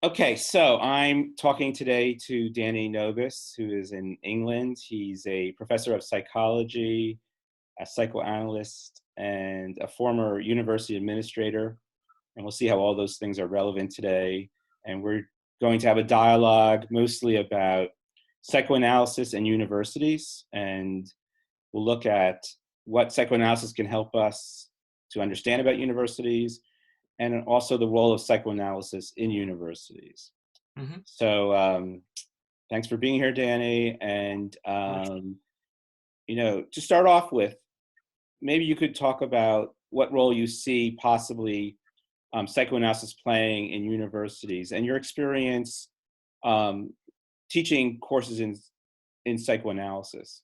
Okay, so I'm talking today to Dany Nobus, who is in England. He's a professor of psychology, a psychoanalyst, and a former university administrator. And we'll see how all those things are relevant today. And we're going to have a dialogue mostly about psychoanalysis and universities. And we'll look at what psychoanalysis can help us to understand about universities, and also the role of psychoanalysis in universities. Mm-hmm. So thanks for being here, Dany. And, to start off with, maybe you could talk about what role you see possibly psychoanalysis playing in universities and your experience teaching courses in psychoanalysis.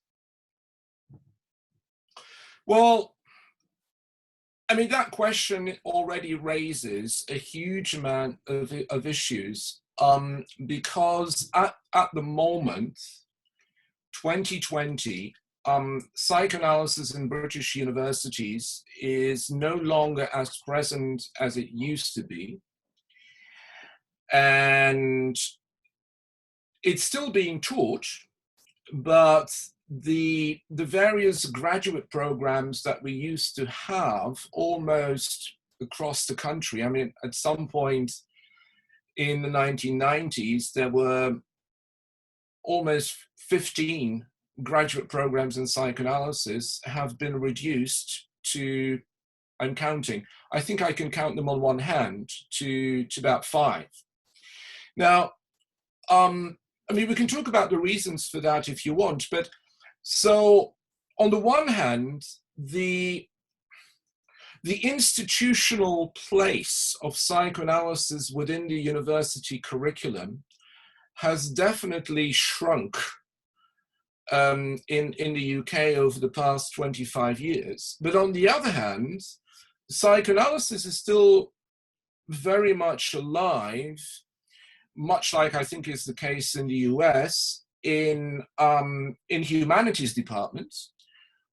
Well, I mean, that question already raises a huge amount of issues because at the moment, 2020, psychoanalysis in British universities is no longer as present as it used to be. And it's still being taught, but the various graduate programs that we used to have almost across the country. I mean, at some point in the 1990s, there were almost 15 graduate programs in psychoanalysis have been reduced to, I'm counting, I think I can count them on one hand, to about 5. Now, I mean, we can talk about the reasons for that if you want, but so on the one hand, the institutional place of psychoanalysis within the university curriculum has definitely shrunk in the UK over the past 25 years. But on the other hand, psychoanalysis is still very much alive, much like I think is the case in the US, in humanities departments,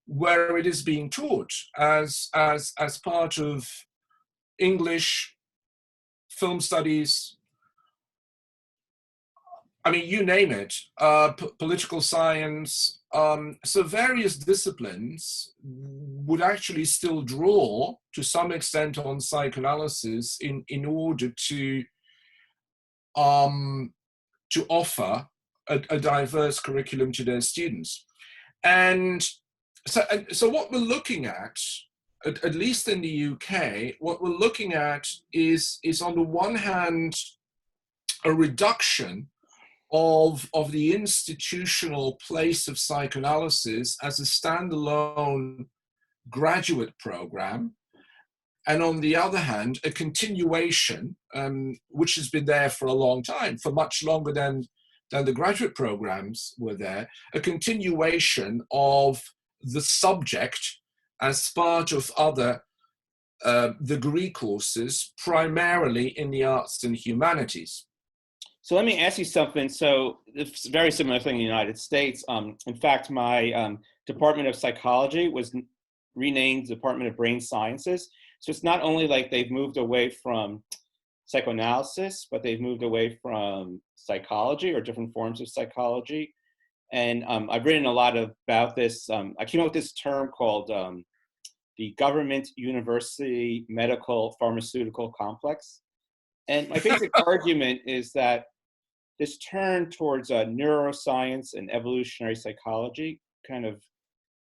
where it is being taught as part of English, film studies, I mean, you name it, political science. So various disciplines would actually still draw to some extent on psychoanalysis in order to offer a diverse curriculum to their students. And so what we're looking at least in the UK, what we're looking at is on the one hand, a reduction of the institutional place of psychoanalysis as a standalone graduate program, and on the other hand, a continuation, which has been there for a long time, for much longer than the graduate programs were there, a continuation of the subject as part of other degree courses, primarily in the arts and humanities. So let me ask you something. So it's a very similar thing in the United States. In fact, my Department of Psychology was renamed Department of Brain Sciences. So it's not only like they've moved away from psychoanalysis, but they've moved away from psychology or different forms of psychology. And I've written a lot about this. I came up with this term called the government university medical pharmaceutical complex. And my basic argument is that this turn towards neuroscience and evolutionary psychology, kind of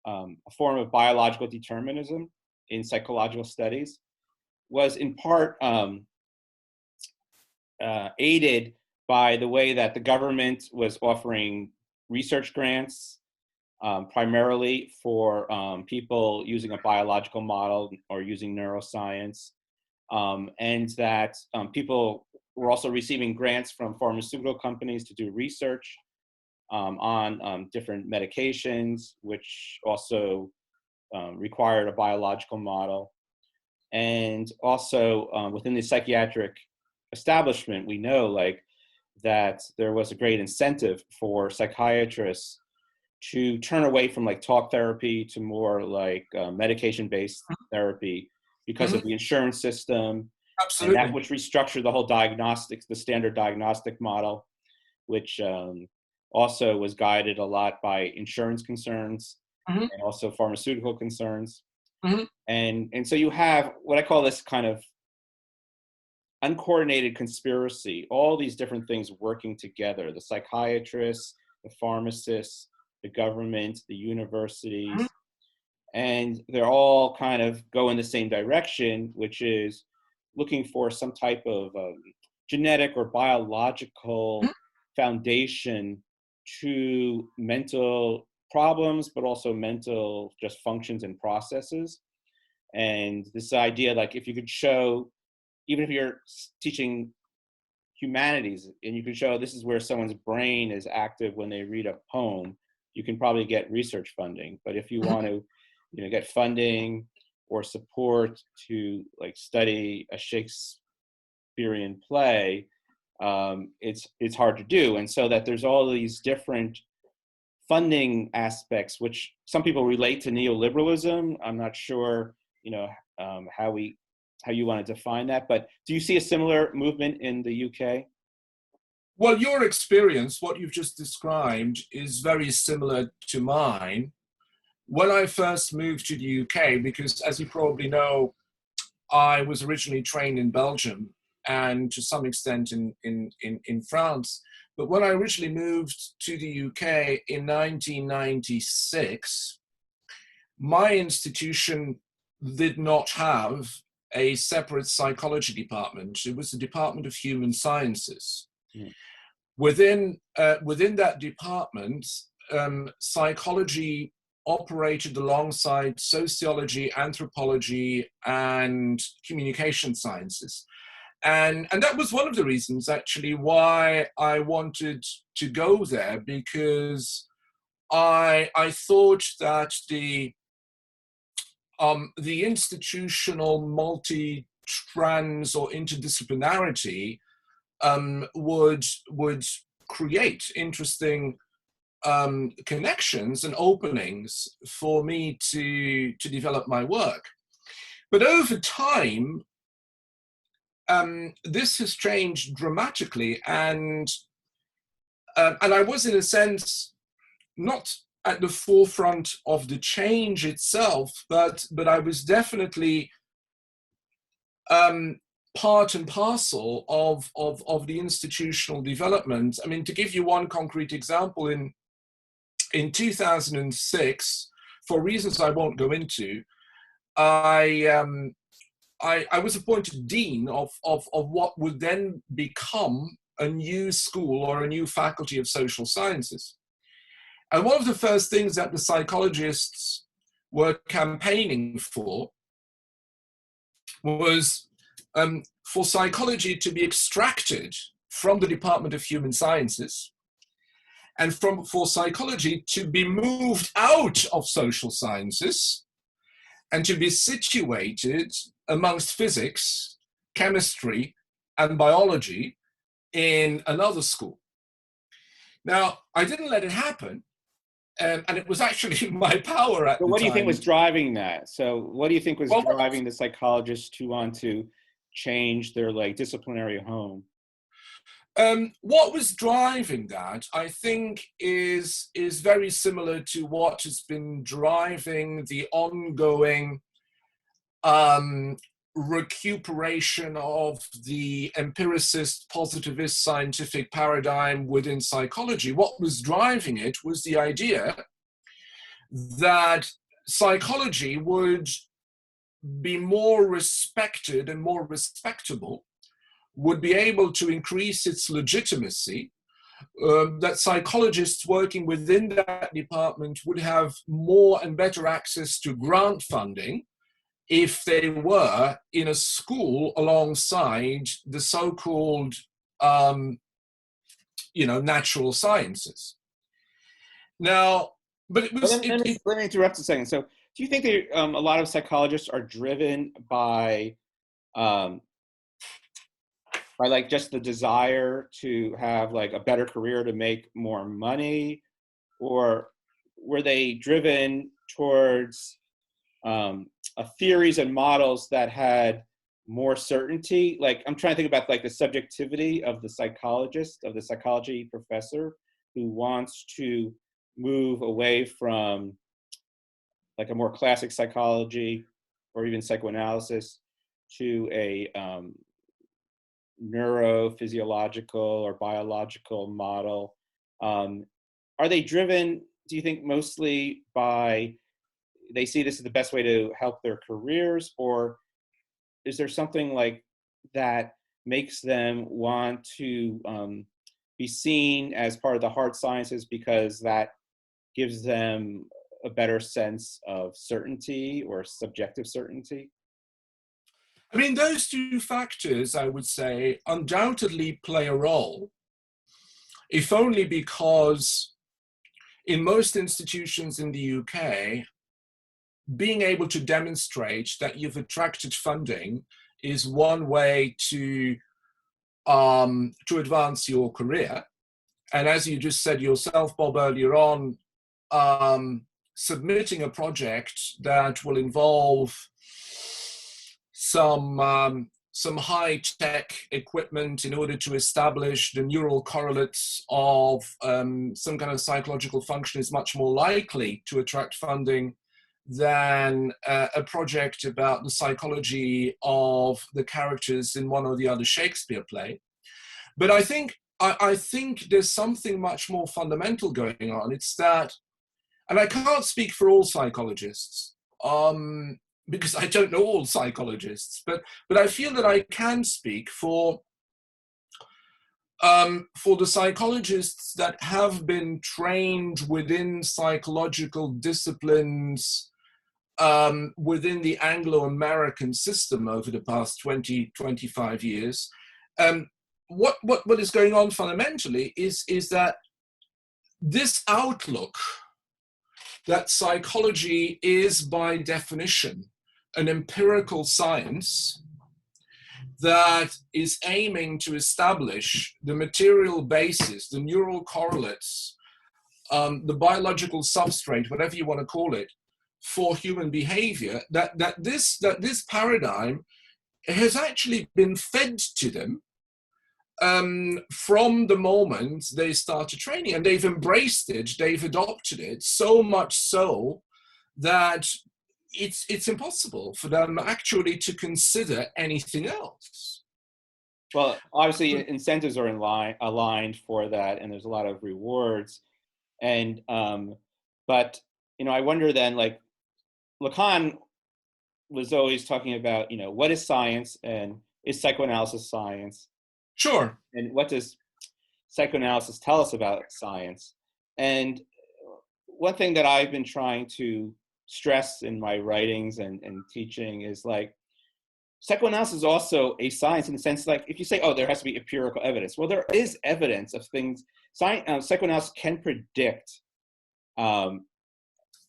a form of biological determinism in psychological studies, was in part aided by the way that the government was offering research grants, primarily for people using a biological model or using neuroscience, and that people were also receiving grants from pharmaceutical companies to do research on different medications, which also required a biological model. And also within the psychiatric establishment, we know that there was a great incentive for psychiatrists to turn away from talk therapy to more medication-based therapy because of the insurance system and that Absolutely. which restructured the whole diagnostics, the standard diagnostic model, which also was guided a lot by insurance concerns Hmm. and also pharmaceutical concerns. Hmm. And so you have what I call this kind of uncoordinated conspiracy, all these different things working together, the psychiatrists, the pharmacists, the government, the universities, and they're all kind of go in the same direction, which is looking for some type of genetic or biological foundation to mental problems, but also mental just functions and processes. And this idea, like if you could show, even if you're teaching humanities and you can show this is where someone's brain is active when they read a poem, you can probably get research funding. But if you want to, get funding or support to like study a Shakespearean play, it's hard to do. And so that there's all these different funding aspects, which some people relate to neoliberalism. I'm not sure, how you want to define that, but do you see a similar movement in the UK? Well, your experience, what you've just described, is very similar to mine. When I first moved to the UK, because as you probably know, I was originally trained in Belgium and to some extent in France. But when I originally moved to the UK in 1996, my institution did not have a separate psychology department. It was the Department of Human Sciences. Mm. Within that department, psychology operated alongside sociology, anthropology, and communication sciences. And that was one of the reasons actually why I wanted to go there, because I thought that the institutional multi-trans or interdisciplinarity would create interesting connections and openings for me to develop my work. But over time, this has changed dramatically, and I was, in a sense, not at the forefront of the change itself, but I was definitely part and parcel of the institutional development. I mean, to give you one concrete example, in 2006, for reasons I won't go into, I was appointed dean of what would then become a new school or a new faculty of social sciences. And one of the first things that the psychologists were campaigning for was for psychology to be extracted from the Department of Human Sciences, and for psychology to be moved out of social sciences and to be situated amongst physics, chemistry, and biology in another school. Now, I didn't let it happen, and it was actually my power at the time. What do you think was driving that? So what do you think was driving the psychologists to want to change their like disciplinary home? What was driving that, I think, is very similar to what has been driving the ongoing recuperation of the empiricist, positivist scientific paradigm within psychology. What was driving it was the idea that psychology would be more respected and more respectable, would be able to increase its legitimacy, that psychologists working within that department would have more and better access to grant funding if they were in a school alongside the so-called, natural sciences. Now, but it was... Let me interrupt a second. So do you think that a lot of psychologists are driven by like just the desire to have like a better career to make more money, or were they driven towards theories and models that had more certainty? Like, I'm trying to think about like the subjectivity of the psychologist, of the psychology professor who wants to move away from like a more classic psychology or even psychoanalysis to a neurophysiological or biological model. Are they driven, do you think, mostly by, they see this as the best way to help their careers, or is there something like that makes them want to be seen as part of the hard sciences because that gives them a better sense of certainty or subjective certainty? I mean, those two factors, I would say, undoubtedly play a role, if only because in most institutions in the UK, being able to demonstrate that you've attracted funding is one way to advance your career. And as you just said yourself, Bob, earlier on, submitting a project that will involve some high-tech equipment in order to establish the neural correlates of some kind of psychological function is much more likely to attract funding than a project about the psychology of the characters in one or the other Shakespeare play. But I think there's something much more fundamental going on. It's that, and I can't speak for all psychologists, because I don't know all psychologists, but I feel that I can speak for the psychologists that have been trained within psychological disciplines within the Anglo-American system over the past 20, 25 years. What is going on fundamentally is that this outlook that psychology is by definition an empirical science that is aiming to establish the material basis, the neural correlates, the biological substrate, whatever you want to call it, for human behavior, that this paradigm has actually been fed to them from the moment they started training, and they've embraced it, they've adopted it, so much so that it's impossible for them actually to consider anything else. Well, obviously incentives are aligned for that, and there's a lot of rewards. And but I wonder then, like, Lacan was always talking about, what is science, and is psychoanalysis science? Sure. And what does psychoanalysis tell us about science? And one thing that I've been trying to stress in my writings and teaching is, like, psychoanalysis is also a science in the sense, like, if you say, oh, there has to be empirical evidence. Well, there is evidence of things. Psychoanalysis can predict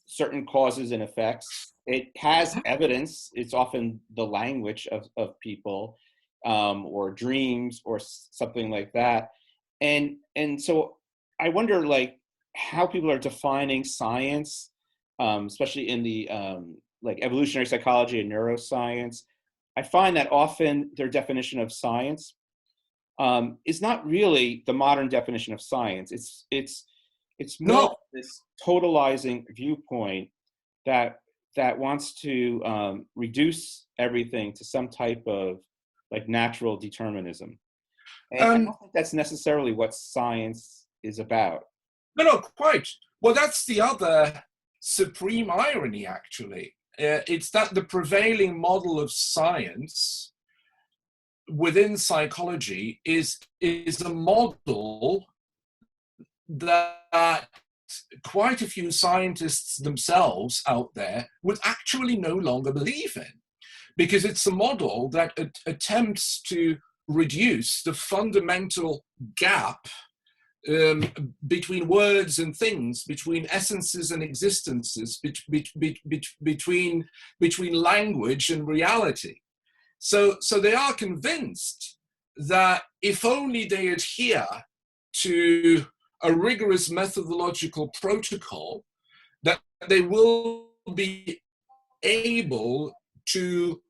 certain causes and effects. It has evidence. It's often the language of people, or dreams or something like that. And so I wonder, like, how people are defining science, especially in the like evolutionary psychology and neuroscience. I find that often their definition of science is not really the modern definition of science. It's more this totalizing viewpoint that wants to reduce everything to some type of like natural determinism. And I don't think that's necessarily what science is about. No, quite. Well, that's the other supreme irony, actually. It's that the prevailing model of science within psychology is a model that quite a few scientists themselves out there would actually no longer believe in, because it's a model that attempts to reduce the fundamental gap between words and things, between essences and existences, between language and reality. So they are convinced that if only they adhere to a rigorous methodological protocol, that they will be able to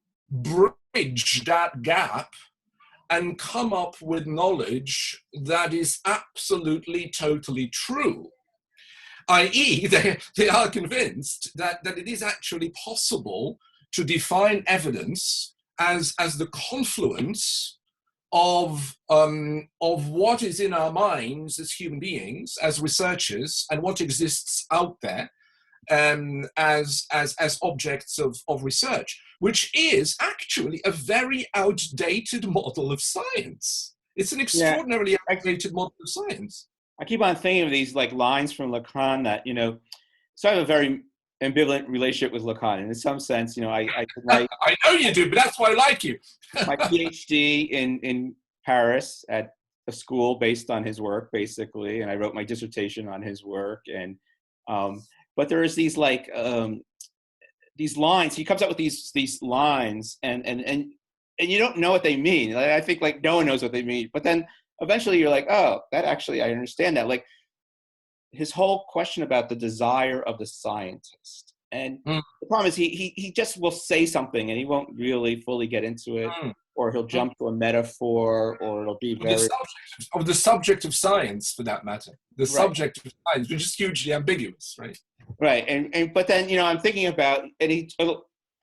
bridge that gap and come up with knowledge that is absolutely, totally true. I.e., they are convinced that it is actually possible to define evidence as the confluence of what is in our minds as human beings, as researchers, and what exists out there as objects of research, which is actually a very outdated model of science. It's an extraordinarily outdated model of science. I keep on thinking of these like lines from Lacan that, so I have a very ambivalent relationship with Lacan. And in some sense, I know you do, but that's why I like you. my PhD in Paris at a school based on his work, basically, and I wrote my dissertation on his work. And but there's these these lines. He comes up with these lines, and you don't know what they mean. Like, I think like no one knows what they mean. But then eventually you're like, oh, that actually I understand that. Like his whole question about the desire of the scientist. And the problem is he just will say something and he won't really fully get into it, or he'll jump to a metaphor, or it'll be very the subject of science, for that matter. The subject of science, which is hugely ambiguous, right? Right, and but then I'm thinking about, and he,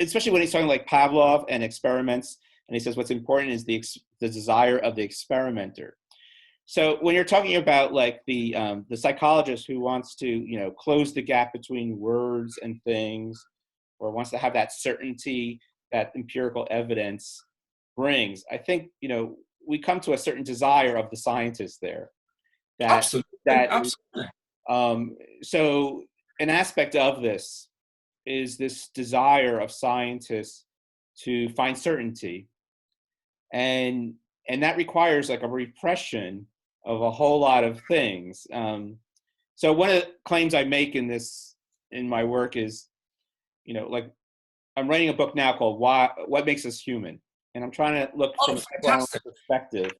especially when he's talking like Pavlov and experiments, and he says what's important is the desire of the experimenter. So when you're talking about like the psychologist who wants to close the gap between words and things, or wants to have that certainty that empirical evidence brings, I think we come to a certain desire of the scientist there. Absolutely. So an aspect of this is this desire of scientists to find certainty, and that requires like a repression of a whole lot of things. So one of the claims I make in my work is, like I'm writing a book now called What Makes Us Human? And I'm trying to look from a psychoanalytic perspective,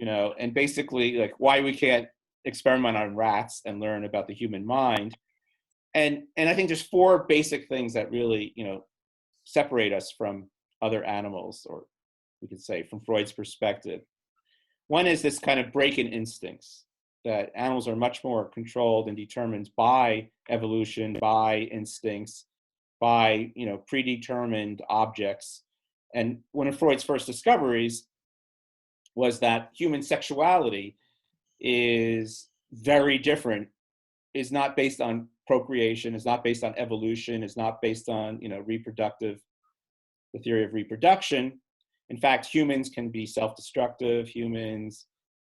and basically like why we can't experiment on rats and learn about the human mind. And I think there's 4 basic things that really, separate us from other animals, or we could say from Freud's perspective. One is this kind of break in instincts, that animals are much more controlled and determined by evolution, by instincts, by predetermined objects. And one of Freud's first discoveries was that human sexuality is very different, is not based on procreation, is not based on evolution, is not based on the theory of reproduction. In fact, humans can be self-destructive. Humans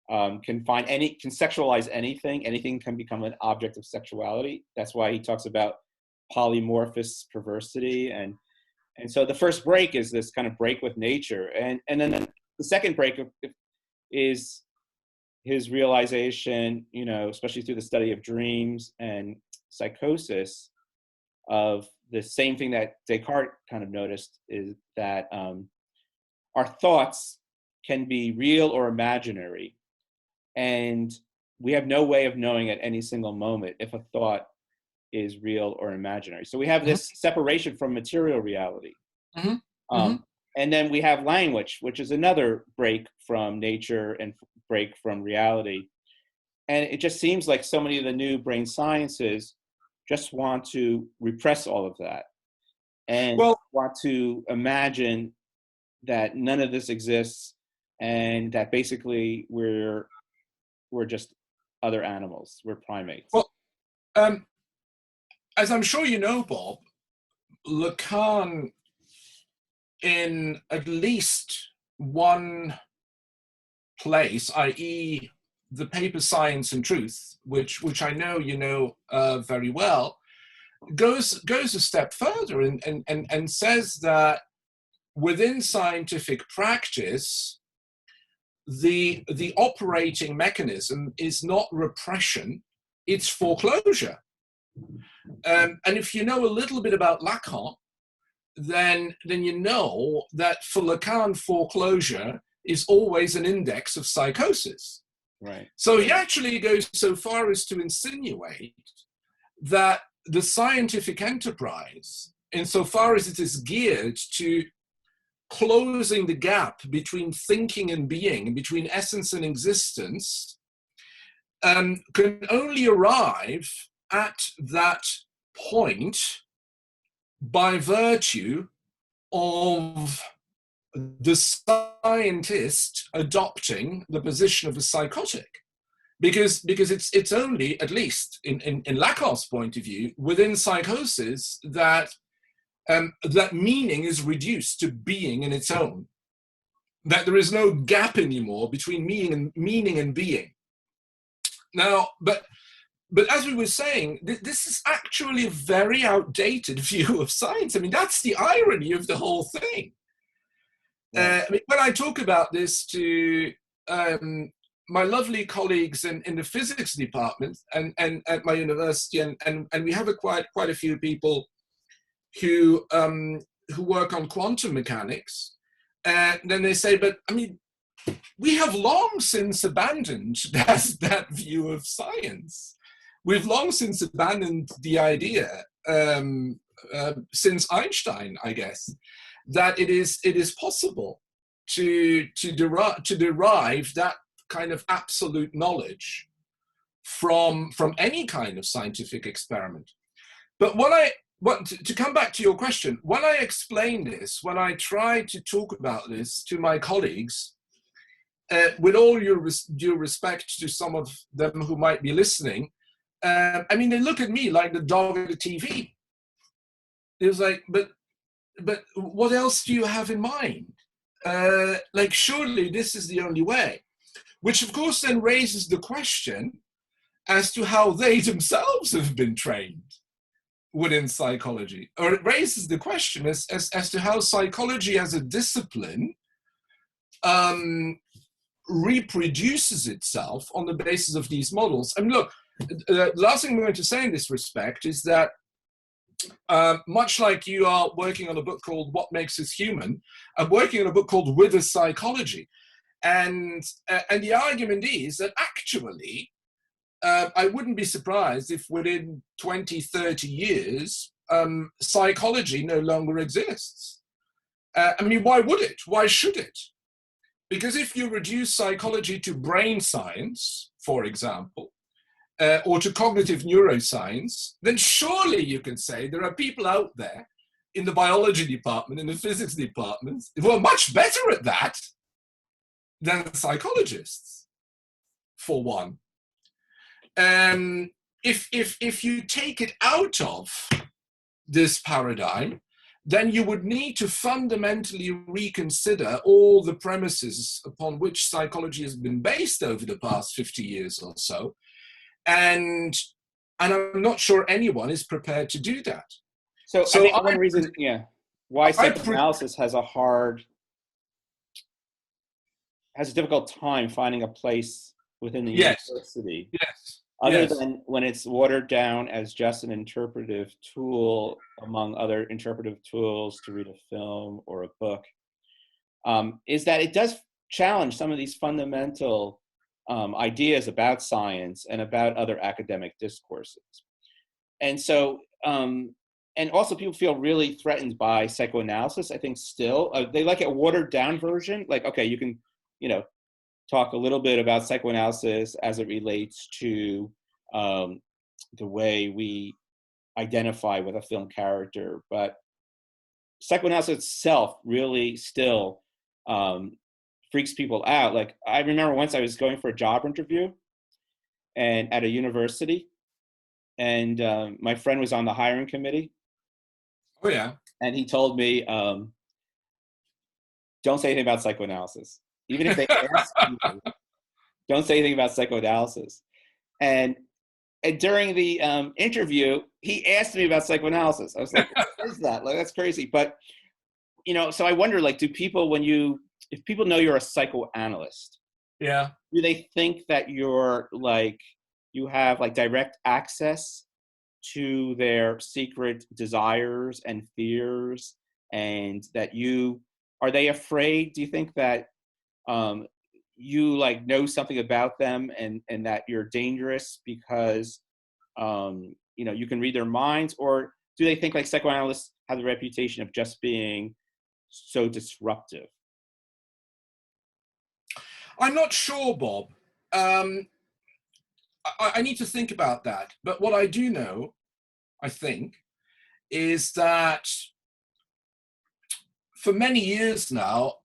can sexualize anything. Anything can become an object of sexuality. That's why he talks about polymorphous perversity. And so the first break is this kind of break with nature. And then the second break is his realization, especially through the study of dreams and psychosis, of the same thing that Descartes kind of noticed, is that our thoughts can be real or imaginary, and we have no way of knowing at any single moment if a thought is real or imaginary. So we have this separation from material reality. And then we have language, which is another break from nature and break from reality. And it just seems like so many of the new brain sciences just want to repress all of that and want to imagine that none of this exists, and that basically we're just other animals. We're primates. Well, as I'm sure you know, Bob, Lacan, in at least one place, i.e. the paper Science and Truth, which I know you know very well, goes a step further and says that within scientific practice, the operating mechanism is not repression, it's foreclosure. And if you know a little bit about Lacan, then you know that for Lacan, foreclosure is always an index of psychosis. Right. So he actually goes so far as to insinuate that the scientific enterprise, insofar as it is geared to closing the gap between thinking and being, between essence and existence, can only arrive at that point by virtue of the scientist adopting the position of a psychotic. Because it's only, at least in Lacan's point of view, within psychosis that that meaning is reduced to being in its own. That there is no gap anymore between meaning and being. Now, but as we were saying, this is actually a very outdated view of science. I mean, that's the irony of the whole thing. I mean, when I talk about this to my lovely colleagues in the physics department and at my university, and we have quite a few people who work on quantum mechanics, and then they say, but I mean, we have long since abandoned that view of science. We've long since abandoned the idea, since Einstein, I guess, that it is possible to derive that kind of absolute knowledge from any kind of scientific experiment. But to come back to your question, when I explain this, when I try to talk about this to my colleagues, with all due respect to some of them who might be listening, I mean, they look at me like the dog at the TV. It was like, but what else do you have in mind? Like, surely this is the only way. Which, of course, then raises the question as to how they themselves have been trained within psychology. Or it raises the question as to how psychology as a discipline reproduces itself on the basis of these models. And look, the last thing I'm going to say in this respect is that much like you are working on a book called What Makes Us Human, I'm working on a book called With a Psychology. And the argument is that actually, I wouldn't be surprised if within 20, 30 years, psychology no longer exists. I mean, why would it? Why should it? Because if you reduce psychology to brain science, for example, or to cognitive neuroscience, then surely you can say there are people out there in the biology department, in the physics department, who are much better at that than psychologists, for one. If you take it out of this paradigm, then you would need to fundamentally reconsider all the premises upon which psychology has been based over the past 50 years or so. And I'm not sure anyone is prepared to do that. So I think one reason, why psychoanalysis has a difficult time finding a place within the university. Yes. Other than when it's watered down as just an interpretive tool among other interpretive tools to read a film or a book, is that it does challenge some of these fundamental ideas about science and about other academic discourses. And so, and also people feel really threatened by psychoanalysis, I think still. They like a watered down version, like, okay, you can, talk a little bit about psychoanalysis as it relates to the way we identify with a film character, but psychoanalysis itself really still freaks people out. Like, I remember once I was going for a job interview and at a university, and my friend was on the hiring committee. Oh yeah. And he told me, don't say anything about psychoanalysis. Even if they ask you, don't say anything about psychoanalysis. And during the interview, he asked me about psychoanalysis. I was like, what is that? Like, that's crazy. But, so I wonder, like, if people know you're a psychoanalyst, do they think that you're like, you have like direct access to their secret desires and fears, and that are they afraid? Do you think that you like know something about them and that you're dangerous because you can read their minds? Or do they think like psychoanalysts have the reputation of just being so disruptive? I'm not sure, Bob. I need to think about that. But what I do know, I think, is that for many years now,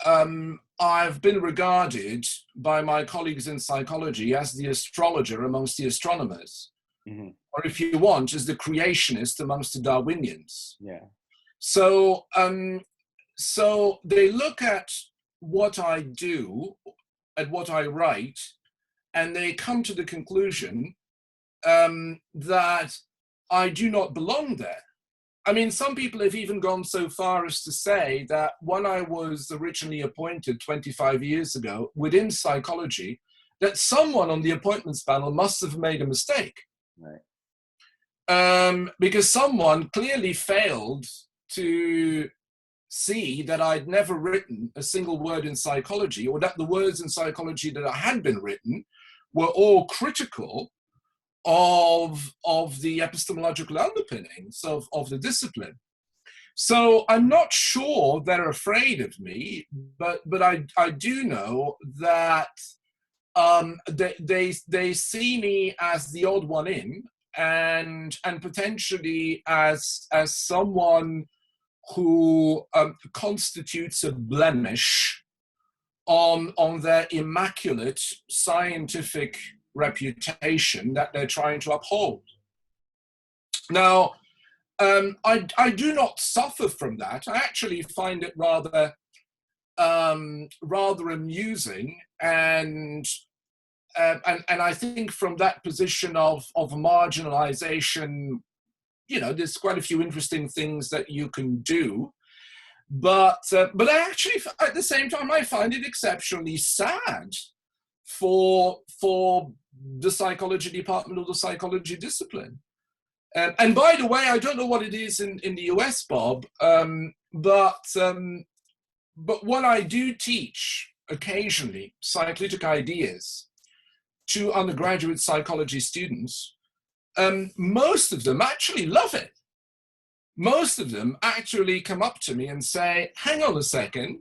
I've been regarded by my colleagues in psychology as the astrologer amongst the astronomers, or if you want, as the creationist amongst the Darwinians. Yeah. So, so they look at what I do, at what I write, and they come to the conclusion that I do not belong there. I mean, some people have even gone so far as to say that when I was originally appointed 25 years ago within psychology, that someone on the appointments panel must have made a mistake. Right. Because someone clearly failed to see that I'd never written a single word in psychology, or that the words in psychology that had been written were all critical of the epistemological underpinnings of the discipline. So I'm not sure they're afraid of me, but I do know that they see me as the odd one in, and potentially as someone who constitutes a blemish on their immaculate scientific reputation that they're trying to uphold. Now, I do not suffer from that. I actually find it rather amusing, and I think from that position of marginalization, you know, there's quite a few interesting things that you can do. But I actually, at the same time, I find it exceptionally sad for the psychology department or the psychology discipline. And by the way, I don't know what it is in the US, Bob, but when I do teach occasionally psychoanalytic ideas to undergraduate psychology students, most of them actually love it. Most of them actually come up to me and say, hang on a second,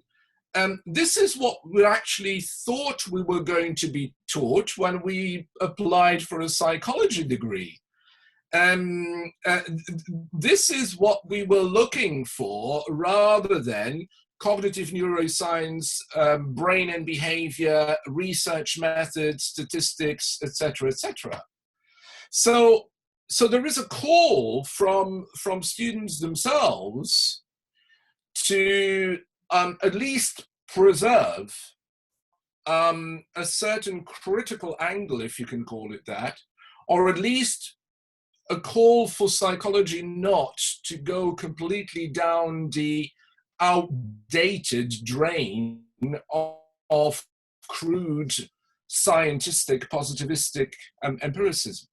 this is what we actually thought we were going to be taught when we applied for a psychology degree. This is what we were looking for, rather than cognitive neuroscience, brain and behavior, research methods, statistics, etc., etc. So there is a call from students themselves to at least preserve a certain critical angle, if you can call it that, or at least a call for psychology not to go completely down the outdated drain of crude scientific positivistic empiricism.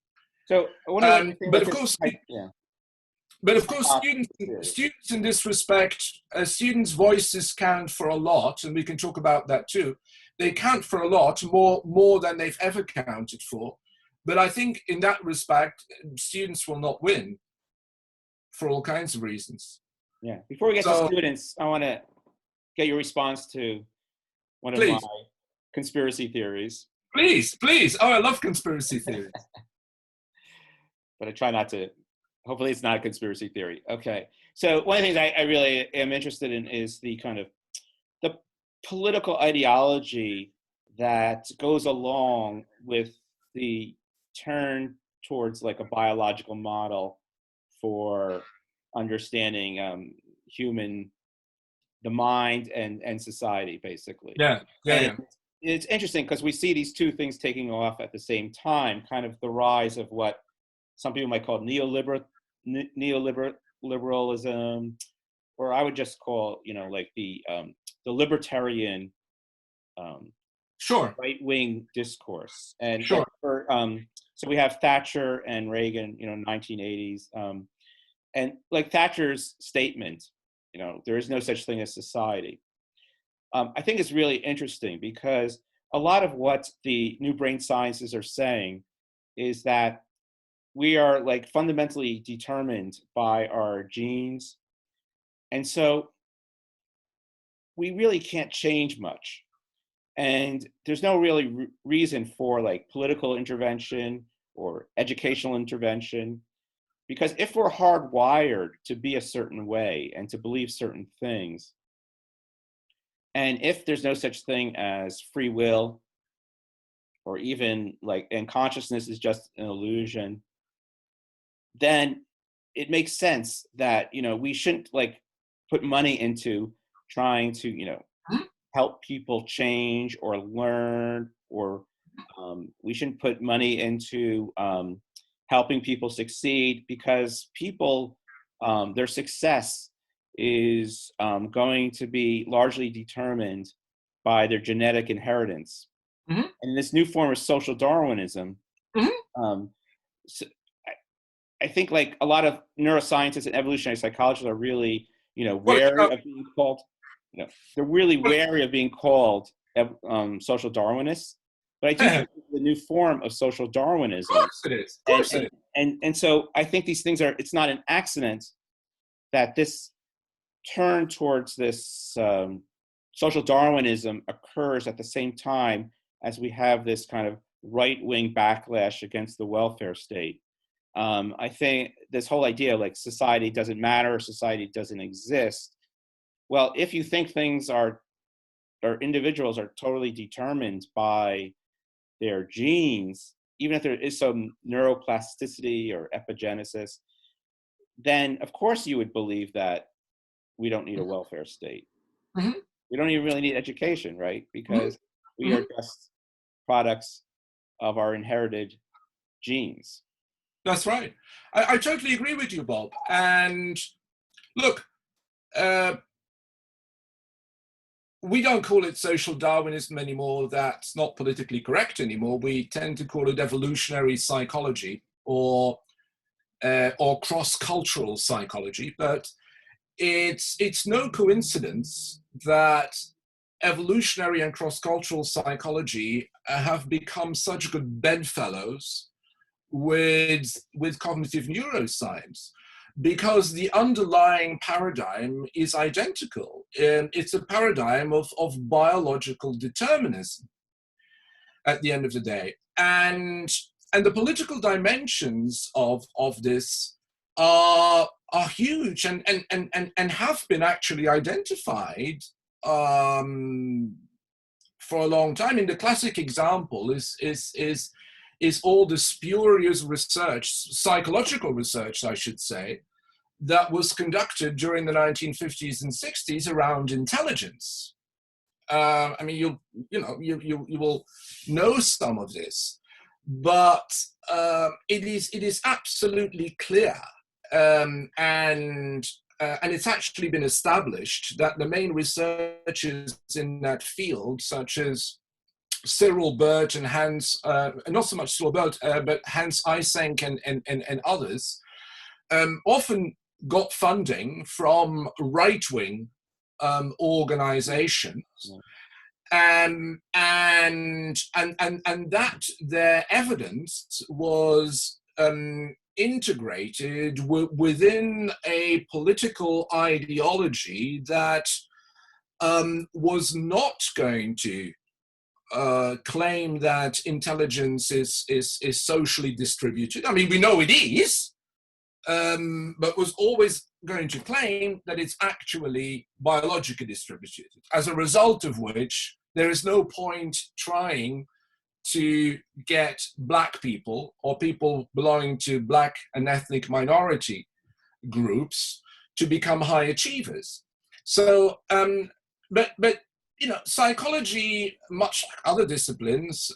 So one of the things, but of course, yeah. But of course, students in this respect, students' voices count for a lot, and we can talk about that too. They count for a lot, more than they've ever counted for. But I think in that respect, students will not win for all kinds of reasons. Yeah. Before we get to students, I want to get your response to one of my conspiracy theories. Please. Oh, I love conspiracy theories. But I try not to. Hopefully it's not a conspiracy theory. Okay. So one of the things I really am interested in is the kind of the political ideology that goes along with the turn towards like a biological model for understanding the mind and society, basically. Yeah. It's interesting because we see these two things taking off at the same time, kind of the rise of what some people might call neoliberalism, or I would just call, like the libertarian right-wing discourse. And sure. So we have Thatcher and Reagan, 1980s, and like Thatcher's statement, there is no such thing as society. I think it's really interesting because a lot of what the new brain sciences are saying is that we are like fundamentally determined by our genes. And so we really can't change much. And there's no really reason for like political intervention or educational intervention, because if we're hardwired to be a certain way and to believe certain things, and if there's no such thing as free will, or even like, and consciousness is just an illusion, then it makes sense that, we shouldn't like put money into trying to, help people change or learn, or we shouldn't put money into helping people succeed, because people, their success is going to be largely determined by their genetic inheritance. Mhm. And this new form of social Darwinism, Mhm. um, so I think like a lot of neuroscientists and evolutionary psychologists are really, Well, wary of being called, they're really well, wary of being called social Darwinists. But I do of think it's the new form of social Darwinism. course it is. Of And, course it and, is. and so I think these things are, it's not an accident that this turn towards this social Darwinism occurs at the same time as we have this kind of right-wing backlash against the welfare state. I think this whole idea like society doesn't matter, society doesn't exist. Well, if you think things are, or individuals are totally determined by their genes, even if there is some neuroplasticity or epigenesis, then of course you would believe that we don't need a welfare state. Mhm. We don't even really need education, right? Mhm. Because we are Mhm. just products of our inherited genes. That's right. I totally agree with you, Bob. And look, uh, we don't call it social Darwinism anymore. That's not politically correct anymore. We tend to call it evolutionary psychology, or cross-cultural psychology. But it's no coincidence that evolutionary and cross-cultural psychology have become such good bedfellows with cognitive neuroscience, because the underlying paradigm is identical. It's a paradigm of biological determinism at the end of the day. And the political dimensions of this are huge, and have been actually identified for a long time. And the classic example is all the spurious research, psychological research, I should say, that was conducted during the 1950s and 60s around intelligence. I mean, you will know some of this, but it is absolutely clear, and it's actually been established that the main researchers in that field, such as Cyril Burt and Hans, not so much Cyril Burt, but Hans Eysenck and others, often got funding from right-wing organizations, and that their evidence was integrated within a political ideology that was not going to claim that intelligence is socially distributed. I mean, we know it is, but was always going to claim that it's actually biologically distributed, as a result of which there is no point trying to get Black people or people belonging to Black and ethnic minority groups to become high achievers. So, but psychology, much like other disciplines,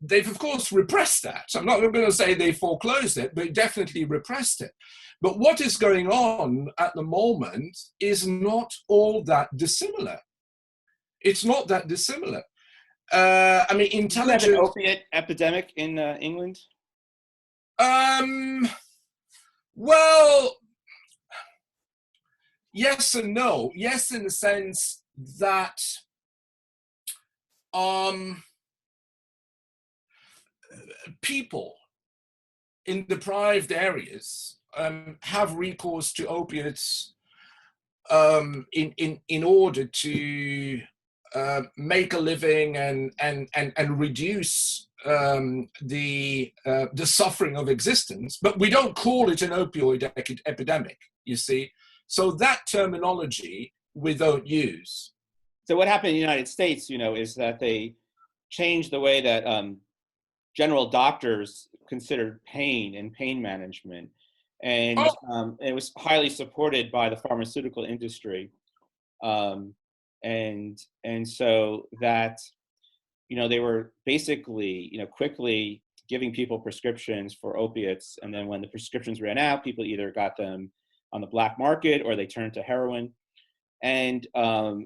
they've of course repressed that. So I'm not going to say they foreclosed it, but definitely repressed it. But what is going on at the moment is not all that dissimilar. It's not that dissimilar. I mean, intelligence. Do you have an opiate epidemic in England? Well, yes and no. Yes, in the sense that people in deprived areas have recourse to opiates in order to make a living and reduce the suffering of existence, but we don't call it an opioid epidemic, you see. So that terminology we don't use. So what happened in the United States, is that they changed the way that general doctors considered pain and pain management. And it was highly supported by the pharmaceutical industry. And so that, they were basically, quickly giving people prescriptions for opiates. And then when the prescriptions ran out, people either got them on the black market or they turned to heroin. And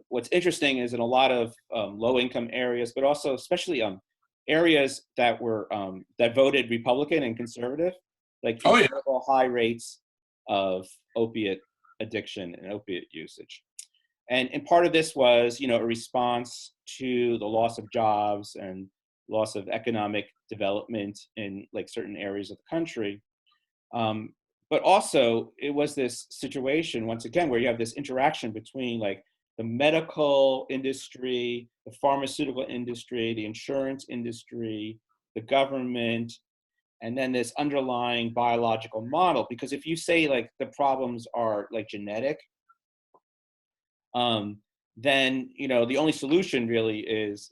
what's interesting is in a lot of low-income areas, but also especially areas that were that voted Republican and conservative, like incredible high rates of opiate addiction and opiate usage. And part of this was, a response to the loss of jobs and loss of economic development in like certain areas of the country. But also it was this situation, once again, where you have this interaction between like the medical industry, the pharmaceutical industry, the insurance industry, the government, and then this underlying biological model. Because if you say like the problems are like genetic, then the only solution really is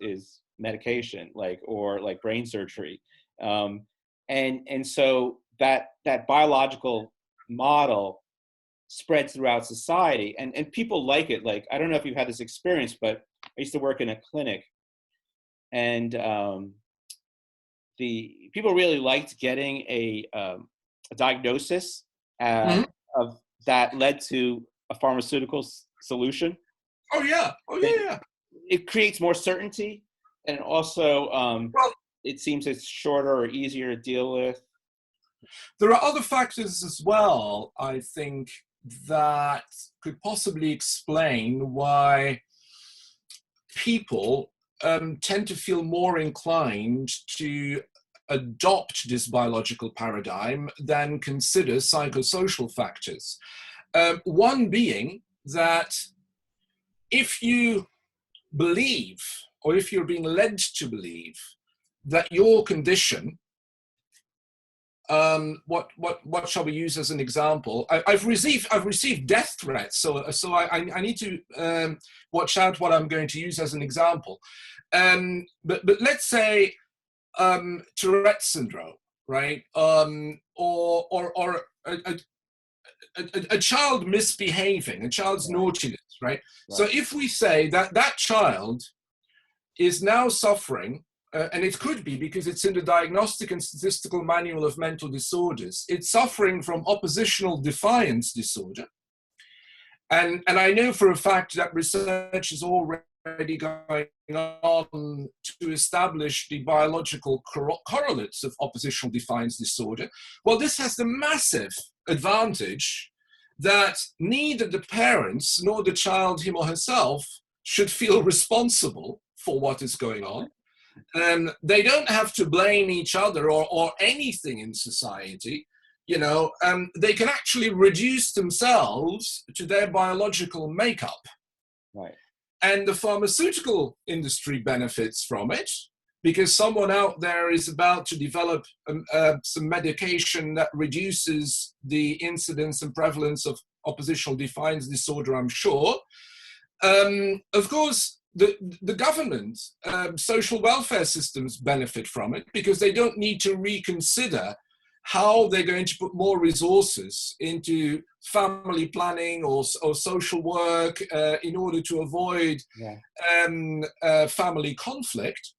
medication, or brain surgery, and so that biological model spreads throughout society, and people like it. Like, I don't know if you've had this experience, but I used to work in a clinic, and the people really liked getting a diagnosis of that led to a pharmaceutical solution. Oh yeah. It creates more certainty, and also it seems it's shorter or easier to deal with. There are other factors as well, I think, that could possibly explain why people tend to feel more inclined to adopt this biological paradigm than consider psychosocial factors. One being that if you believe, or if you're being led to believe, that your condition, what shall we use as an example? I've received death threats, so I need to watch out what I'm going to use as an example. But let's say Tourette's syndrome, right? Or a child misbehaving, a child's naughtiness, right? So if we say that that child is now suffering, and it could be because it's in the Diagnostic and Statistical Manual of Mental Disorders, it's suffering from oppositional defiance disorder. And I know for a fact that research is already going on to establish the biological correlates of oppositional defiance disorder. Well, this has the massive advantage that neither the parents nor the child, him or herself, should feel responsible for what is going on. They don't have to blame each other or anything in society. They can actually reduce themselves to their biological makeup. Right. And the pharmaceutical industry benefits from it, because someone out there is about to develop some medication that reduces the incidence and prevalence of oppositional defiance disorder, I'm sure. Of course, the government, social welfare systems benefit from it, because they don't need to reconsider how they're going to put more resources into family planning or social work in order to avoid family conflict.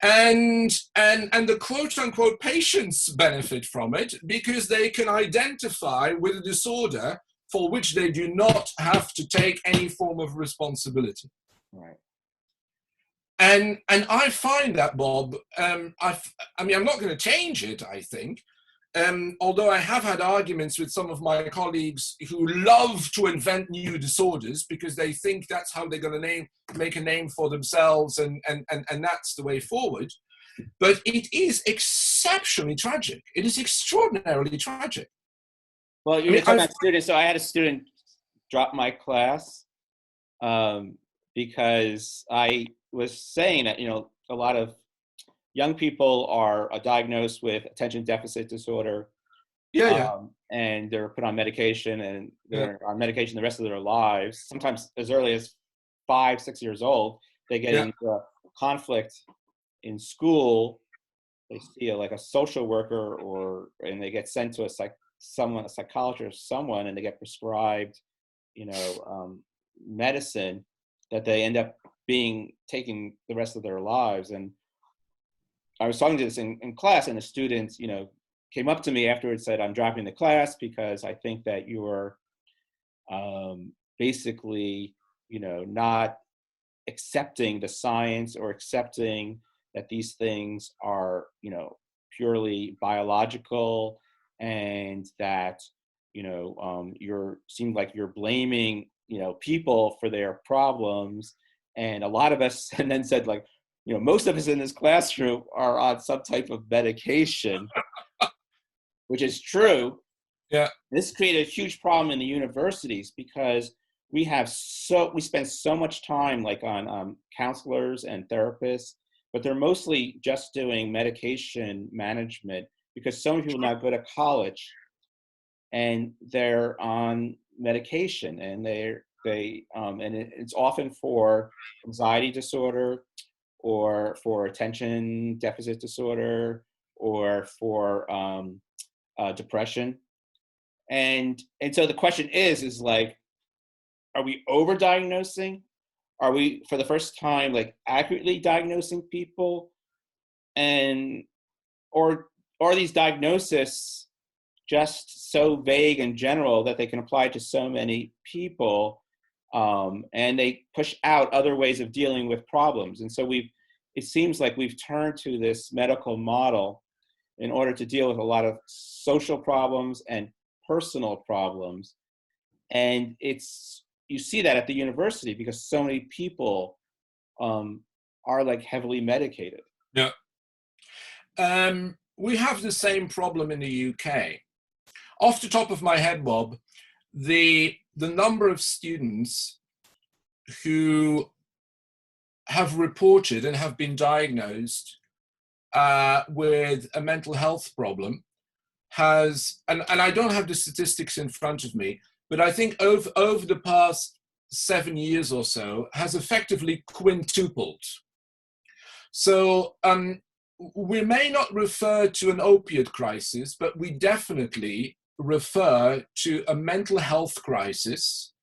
And the quote-unquote patients benefit from it, because they can identify with a disorder for which they do not have to take any form of responsibility. Right. And I find that, Bob, I'm not going to change it, I think, although I have had arguments with some of my colleagues who love to invent new disorders because they think that's how they're going to make a name for themselves, and that's the way forward. But it is exceptionally tragic. It is extraordinarily tragic. Well, you're talking about students. So I had a student dropped my class because I was saying that, a lot of young people are diagnosed with attention deficit disorder, Yeah, yeah, and they're put on medication, and yeah, they're on medication the rest of their lives. Sometimes as early as 5, 6 years old, they get yeah, into a conflict in school. They see like a social worker, and they get sent to a psychologist or someone, and they get prescribed, medicine that they end up taking the rest of their lives. And I was talking to this in class, and the students, came up to me afterwards, said, "I'm dropping the class because I think that you're basically, not accepting the science or accepting that these things are, purely biological, and that, seems like you're blaming, people for their problems." And a lot of us, and then said, like, most of us in this classroom are on some type of medication, which is true. yeah, This created a huge problem in the universities because we spend so much time like on counselors and therapists, but they're mostly just doing medication management because so many people now go to college and they're on medication, and it's often for anxiety disorder, or for attention deficit disorder, or for depression. And so the question is like, are we overdiagnosing? Are we, for the first time, like accurately diagnosing people? And or are these diagnoses just so vague and general that they can apply to so many people, and they push out other ways of dealing with problems? And so it seems like we've turned to this medical model in order to deal with a lot of social problems and personal problems. And you see that at the university because so many people are like heavily medicated. yeah. We have the same problem in the UK. Off the top of my head, Bob, the number of students who have reported and have been diagnosed with a mental health problem has, and I don't have the statistics in front of me, but I think over the past 7 years or so has effectively quintupled. So we may not refer to an opioid crisis, but we definitely refer to a mental health crisis.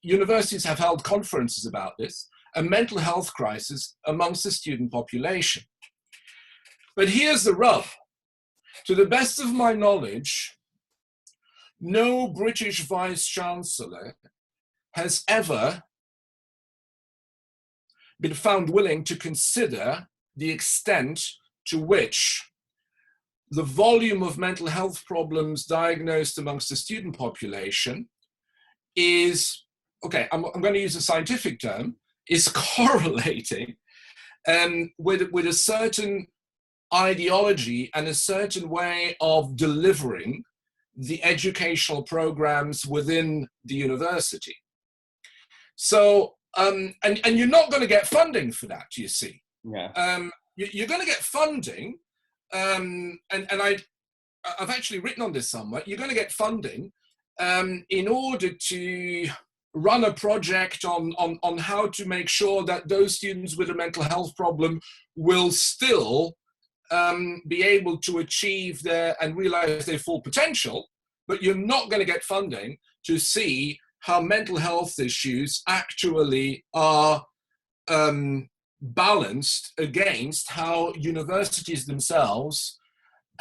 Universities have held conferences about this, a mental health crisis amongst the student population. But here's the rub. To the best of my knowledge, no British Vice Chancellor has ever been found willing to consider the extent to which the volume of mental health problems diagnosed amongst the student population is, okay, I'm going to use a scientific term, is correlating with a certain ideology and a certain way of delivering the educational programs within the university. So, and you're not going to get funding for that, you see. Yeah. You're going to get funding, and I've actually written on this somewhere. You're going to get funding in order to run a project on how to make sure that those students with a mental health problem will still be able to achieve and realize their full potential, but you're not going to get funding to see how mental health issues actually are balanced against how universities themselves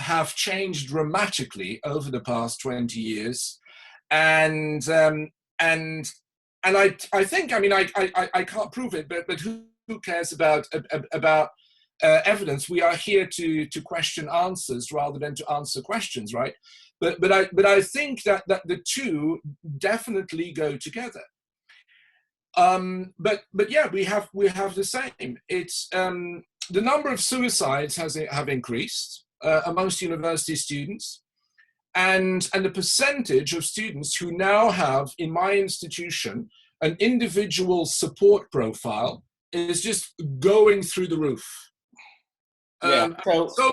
have changed dramatically over the past 20 years. And I think, I mean, I can't prove it, but who cares about evidence? We are here to question answers rather than to answer questions, right? But I think that the two definitely go together. But yeah, we have the same. It's the number of suicides have increased amongst university students, and the percentage of students who now have, in my institution, an individual support profile is just going through the roof. Yeah. So,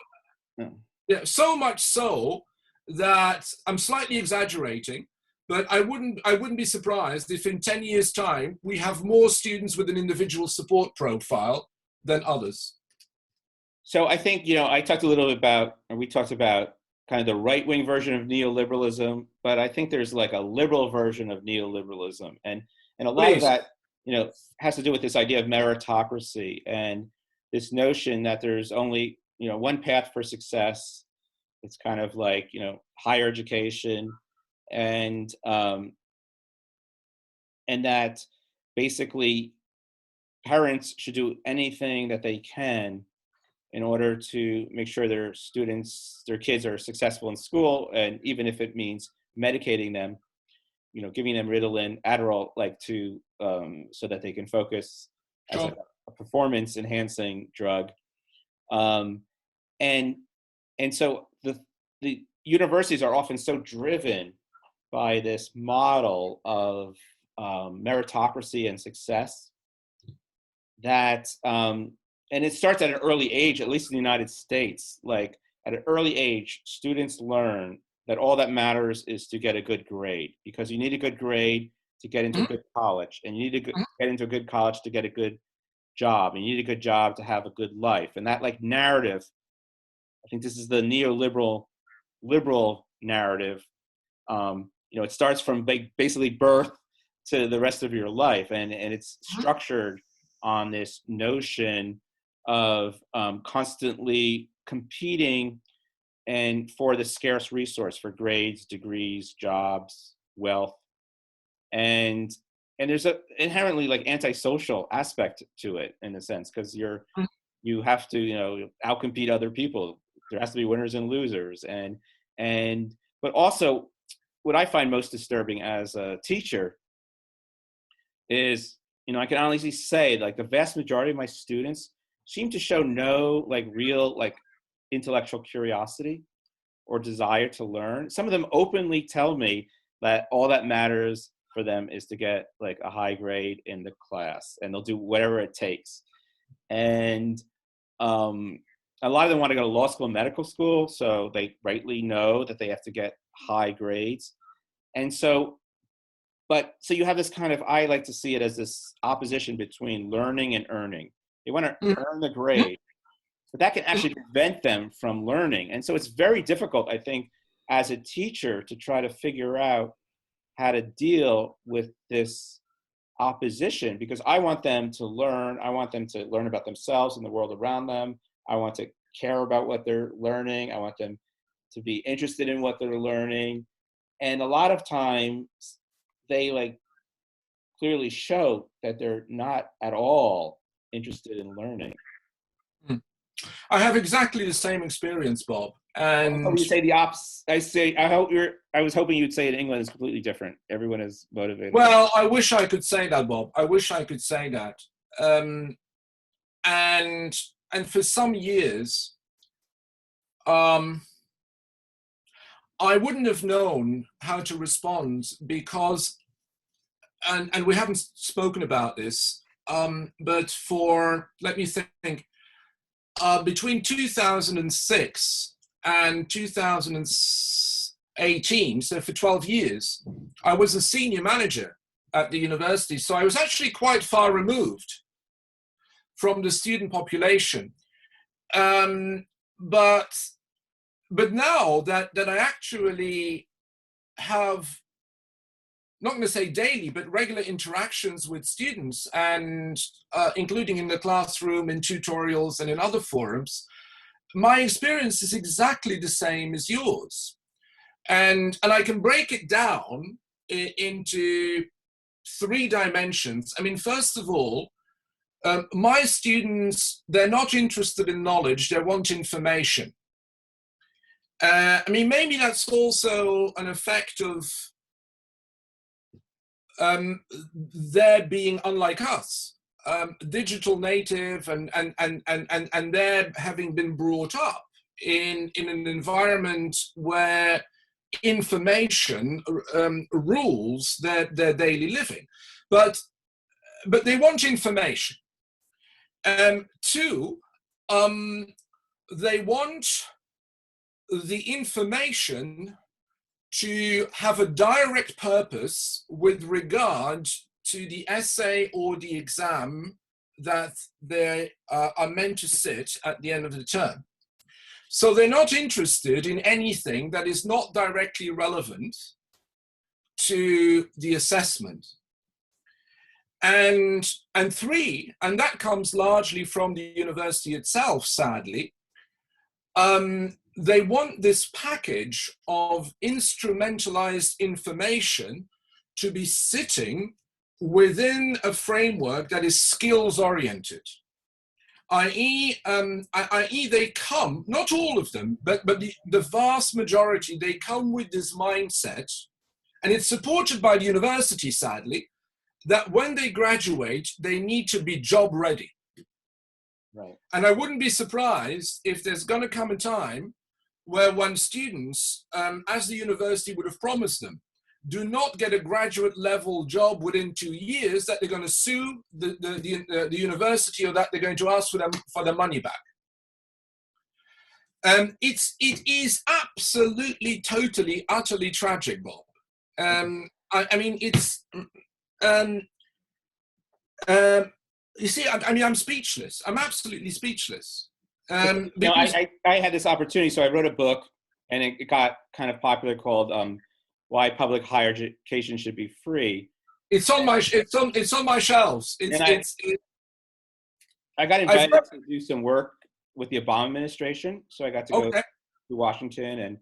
yeah, so much so that I'm slightly exaggerating, but I wouldn't be surprised if in 10 years' time we have more students with an individual support profile than others. So I think, I talked a little bit about, or we talked about kind of the right-wing version of neoliberalism, but I think there's like a liberal version of neoliberalism. And a lot of that, has to do with this idea of meritocracy and this notion that there's only, one path for success. It's kind of like, higher education, and that basically parents should do anything that they can in order to make sure their kids are successful in school, and even if it means medicating them, giving them Ritalin, Adderall, so that they can focus as a performance-enhancing drug, and so the universities are often so driven by this model of meritocracy and success that, and it starts at an early age, at least in the United States. Like at an early age, students learn that all that matters is to get a good grade, because you need a good grade to get into a good college, and you need to get into a good college to get a good job, and you need a good job to have a good life. And that narrative, I think this is the liberal narrative. It starts from basically birth to the rest of your life, and it's structured on this notion of constantly competing and for the scarce resource, for grades, degrees, jobs, wealth, and there's a inherently antisocial aspect to it, in a sense, because you have to outcompete other people. There has to be winners and losers, but also what I find most disturbing as a teacher is, I can honestly say, the vast majority of my students seem to show no real intellectual curiosity or desire to learn. Some of them openly tell me that all that matters for them is to get a high grade in the class, and they'll do whatever it takes. And a lot of them want to go to law school and medical school, so they rightly know that they have to get high grades. And so you have this kind of, I like to see it as this opposition between learning and earning. They want to earn the grade, but that can actually prevent them from learning. And so it's very difficult, I think, as a teacher to try to figure out how to deal with this opposition, because I want them to learn. I want them to learn about themselves and the world around them. I want to care about what they're learning. I want them to be interested in what they're learning. And a lot of times they clearly show that they're not at all interested in learning. I have exactly the same experience, Bob. And you say the opposite. I was hoping you'd say in England is completely different. Everyone is motivated. Well, I wish I could say that, Bob. I wish I could say that. And for some years, I wouldn't have known how to respond, because, and we haven't spoken about this, but let me think, between 2006 and 2018, so for 12 years, I was a senior manager at the university. So I was actually quite far removed from the student population. But now that I actually have, not going to say daily, but regular interactions with students, and including in the classroom, in tutorials, and in other forums, my experience is exactly the same as yours. And I can break it down into 3 dimensions. I mean, first of all, my students, they're not interested in knowledge, they want information. I mean, maybe that's also an effect of their being unlike us, digital native, and their having been brought up in an environment where information rules their daily living. But they want information. Two, they want the information to have a direct purpose with regard to the essay or the exam that they are meant to sit at the end of the term. So they're not interested in anything that is not directly relevant to the assessment. And three, and that comes largely from the university itself, sadly, they want this package of instrumentalized information to be sitting within a framework that is skills-oriented, i.e. They come, not all of them, but the vast majority, they come with this mindset, and it's supported by the university, sadly, that when they graduate, they need to be job ready. Right. And I wouldn't be surprised if there's going to come a time where when students, as the university would have promised them, do not get a graduate level job within 2 years, that they're going to sue the university, or that they're going to ask for their money back. It is absolutely, totally, utterly tragic, Bob. I mean, it's... you see, I mean, I'm speechless. I'm absolutely speechless. I had this opportunity, so I wrote a book, and it got kind of popular, called "Why Public Higher Education Should Be Free." It's on my shelves. I got invited to do some work with the Obama administration, so I got to go to Washington,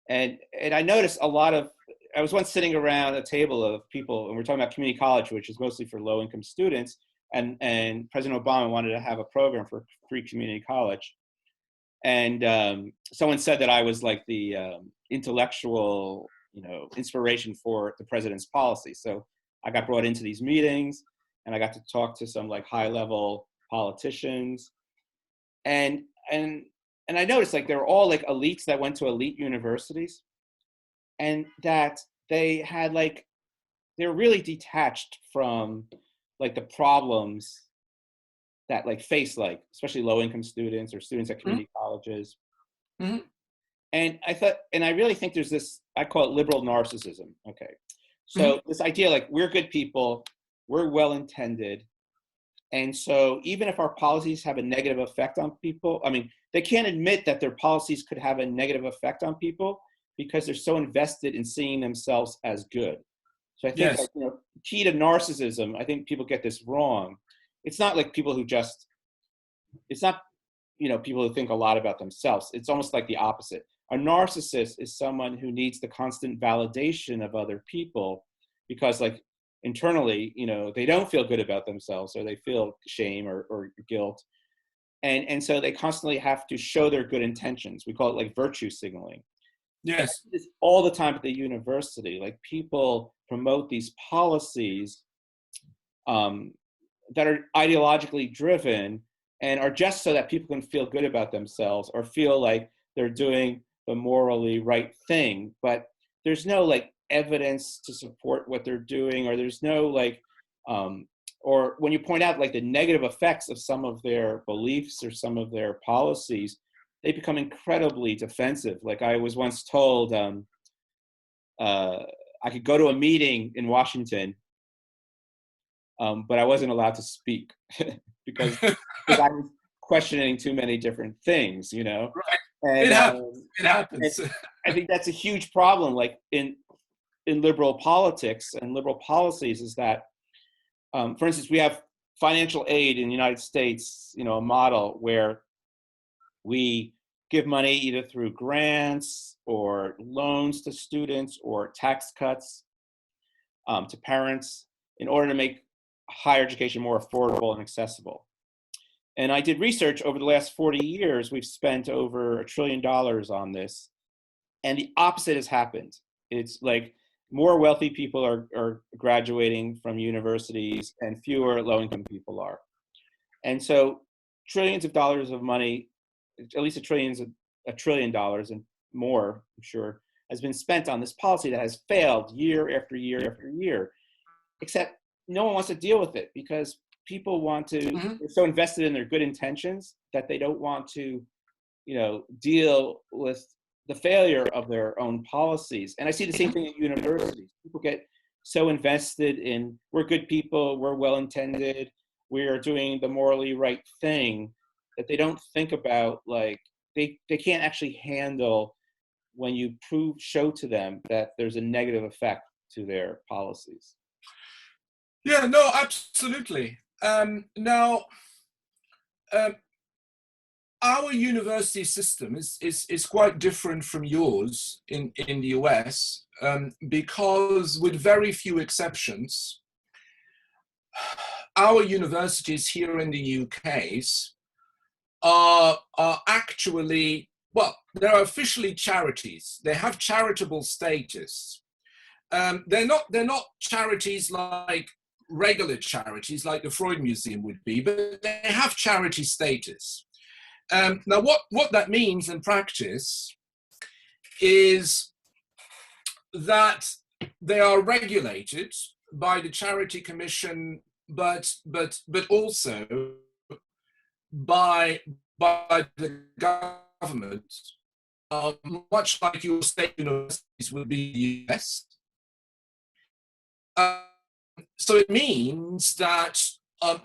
and I noticed a lot of. I was once sitting around a table of people, and we're talking about community college, which is mostly for low-income students. And President Obama wanted to have a program for free community college. And someone said that I was like the intellectual, inspiration for the president's policy. So I got brought into these meetings, and I got to talk to some like high-level politicians. And I noticed like they were all like elites that went to elite universities, and that they had like, they were really detached from like the problems that like face like especially low income students or students at community colleges. Mm-hmm. And I thought, and I really think there's this, I call it liberal narcissism. Okay. So this idea, like, we're good people, we're well-intended. And so even if our policies have a negative effect on people, I mean, they can't admit that their policies could have a negative effect on people because they're so invested in seeing themselves as good. So I think, like, key to narcissism, I think people get this wrong. It's not like people who just, it's not, people who think a lot about themselves. It's almost like the opposite. A narcissist is someone who needs the constant validation of other people because, like, internally, they don't feel good about themselves, or they feel shame or guilt. And so they constantly have to show their good intentions. We call it like virtue signaling. Yes. It's all the time at the university. Like, people promote these policies that are ideologically driven and are just so that people can feel good about themselves or feel like they're doing the morally right thing. But there's no like evidence to support what they're doing, or there's no like, or when you point out like the negative effects of some of their beliefs or some of their policies, they become incredibly defensive. Like, I was once told I could go to a meeting in Washington, but I wasn't allowed to speak because I was questioning too many different things, Right. And, it happens. I think that's a huge problem, like in liberal politics and liberal policies, is that, for instance, we have financial aid in the United States, a model where we give money either through grants or loans to students or tax cuts to parents in order to make higher education more affordable and accessible. And I did research over the last 40 years. We've spent over $1 trillion on this, and the opposite has happened. It's like more wealthy people are graduating from universities and fewer low-income people are. And so trillions of dollars of money, at least $1 trillion and more, I'm sure, has been spent on this policy that has failed year after year after year, except no one wants to deal with it because people want to, they're so invested in their good intentions that they don't want to, deal with the failure of their own policies. And I see the same thing at universities. People get so invested in, we're good people, we're well-intended, we are doing the morally right thing, that they don't think about, like, they can't actually handle when you show to them that there's a negative effect to their policies. Yeah, no, absolutely. Now, our university system is quite different from yours in the US, because with very few exceptions, our universities here in the UK's are actually, well, they're officially charities. They have charitable status. They're not charities like regular charities, like the Freud Museum would be, but they have charity status. Now, what that means in practice is that they are regulated by the Charity Commission, but also by the government, much like your state universities would be the US. So it means that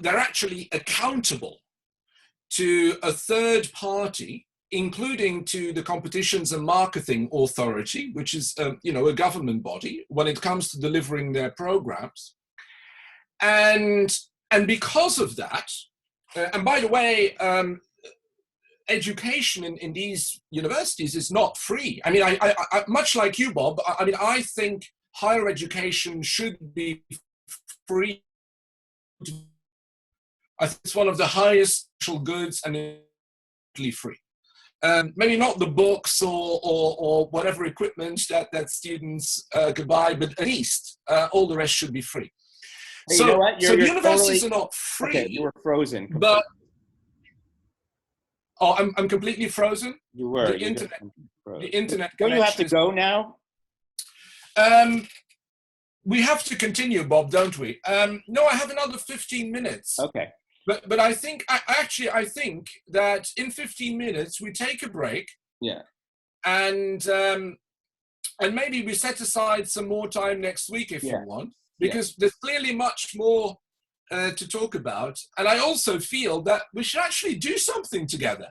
they're actually accountable to a third party, including to the Competitions and Marketing Authority, which is a government body when it comes to delivering their programs. And because of that, and by the way, education in these universities is not free. I mean, I much like you, Bob, I think higher education should be free. I think it's one of the highest social goods and it's free. Maybe not the books or whatever equipment that students could buy, but at least all the rest should be free. Hey, so, you know what? So universities are not free. Okay, you were frozen. But I'm completely frozen. You were. The internet. Don't you have to go now? We have to continue, Bob, don't we? No, I have another 15 minutes. Okay. But I think, I think that in 15 minutes, we take a break. Yeah. And maybe we set aside some more time next week if you want, because there's clearly much more to talk about. And I also feel that we should actually do something together.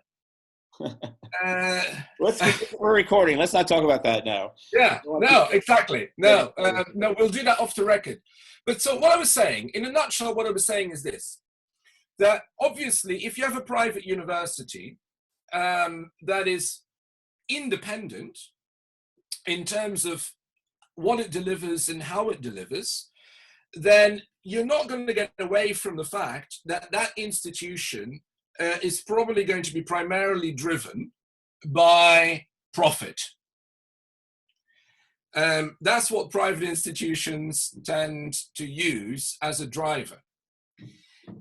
We're recording. Let's not talk about that now. Yeah, no, exactly. No, we'll do that off the record. But so what I was saying, in a nutshell, what I was saying is this, that obviously if you have a private university that is independent in terms of what it delivers and how it delivers, then you're not going to get away from the fact that that institution is probably going to be primarily driven by profit. That's what private institutions tend to use as a driver.